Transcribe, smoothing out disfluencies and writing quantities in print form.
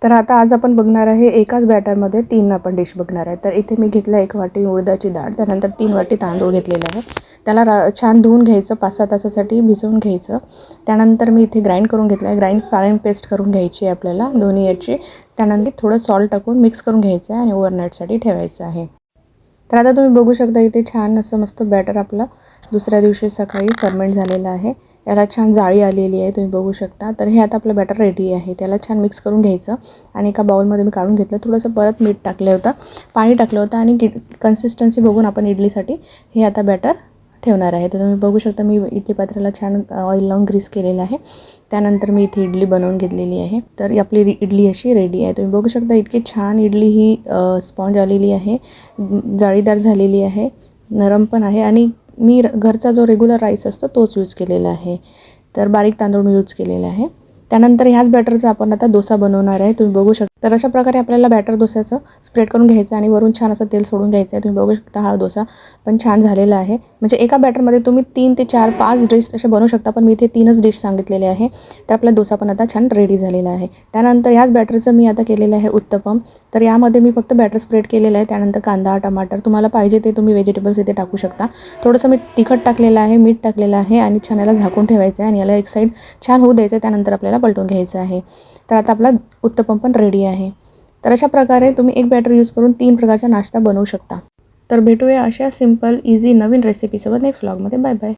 तर आता आज आपण बघणार आहे एकाच बॅटरमध्ये 3 आपण डिश बघणार आहे. तर इथे मी घेतला 1 वाटी उडदाची डाळ, त्यानंतर 3 वाटी तांदूळ घेतलेले आहे. त्याला छान धुवून घ्यायचं, 5-6 तासासाठी भिजवून घ्यायचं. त्यानंतर मी इथे ग्राइंड करून घेतलं आहे. फाईन पेस्ट करून घ्यायची आहे आपल्याला दोन्ही याची. त्यानंतर थोडं सॉल्ट टाकून मिक्स करून घ्यायचं आहे आणि ओव्हरनाईटसाठी ठेवायचं आहे. तर आता तुम्ही बघू शकता इथे छान असं मस्त बॅटर आपलं दुसऱ्या दिवशी सकाळी फर्मेंट झालेलं आहे. याला छान जाळी आलेली आहे, तुम्ही बघू शकता. तर हे आता आपलं बॅटर रेडी आहे. त्याला छान मिक्स करून घ्यायचं आणि एका बाउलमध्ये मी काढून घेतलं. थोडंसं परत मीठ टाकलं होतं, पाणी टाकलं होतं आणि कन्सिस्टन्सी बघून आपण इडलीसाठी हे आता बॅटर ठेवणार आहे. तर तुम्ही बघू शकता मी इडली पात्राला छान ऑइल लावून ग्रीस केलेलं आहे. त्यानंतर मी इथे इडली बनवून घेतलेली आहे. तर आपली इडली अशी रेडी आहे. तुम्ही बघू शकता इतकी छान इडली ही स्पॉन्ज आलेली आहे, जाळीदार झालेली आहे, नरम पण आहे आणि मी घरचा जो रेग्युलर राईस असतो तोच यूज केलेला आहे. तर बारीक तांदूळ मी यूज केलेला आहे. त्यानंतर ह्याच बॅटरचा आपण आता डोसा बनवणार आहे. तुम्ही बघू शकता. तर अशा प्रकारे आपल्याला बॅटर डोस्याचं स्प्रेड करून घ्यायचं आणि वरून छान असं तेल सोडून घ्यायचं आहे. तुम्ही बघू शकता हा डोसा पण छान झालेला आहे. म्हणजे एका बॅटरमध्ये तुम्ही 3 ते 4, 5 डिश असे बनवू शकता, पण मी इथे 3च डिश सांगितलेले आहे. तर आपला डोसा पण आता छान रेडी झालेला आहे. त्यानंतर ह्याच बॅटरचं मी आता केलेलं आहे उत्तपम. तर यामध्ये मी फक्त बॅटर स्प्रेड केलेलं आहे. त्यानंतर कांदा, टमाटर तुम्हाला पाहिजे ते तुम्ही व्हेजिटेबल्स इथे टाकू शकता. थोडंसं मी तिखट टाकलेलं आहे, मीठ टाकलेलं आहे आणि छान याला झाकून ठेवायचं आहे आणि याला एक साईड छान होऊ द्यायचं आहे. त्यानंतर आपल्याला पलटून घ्यायचं आहे. तर आता आपला उत्तपम पण रेडी आहे. तर अशा प्रकारे तुम्ही एक बॅटर यूज करून 3 प्रकारचा नाश्ता बनवू शकता. तर भेटूया अशा सिंपल, इझी नवीन रेसिपीसोबत नेक्स्ट व्लॉगमध्ये. Bye bye.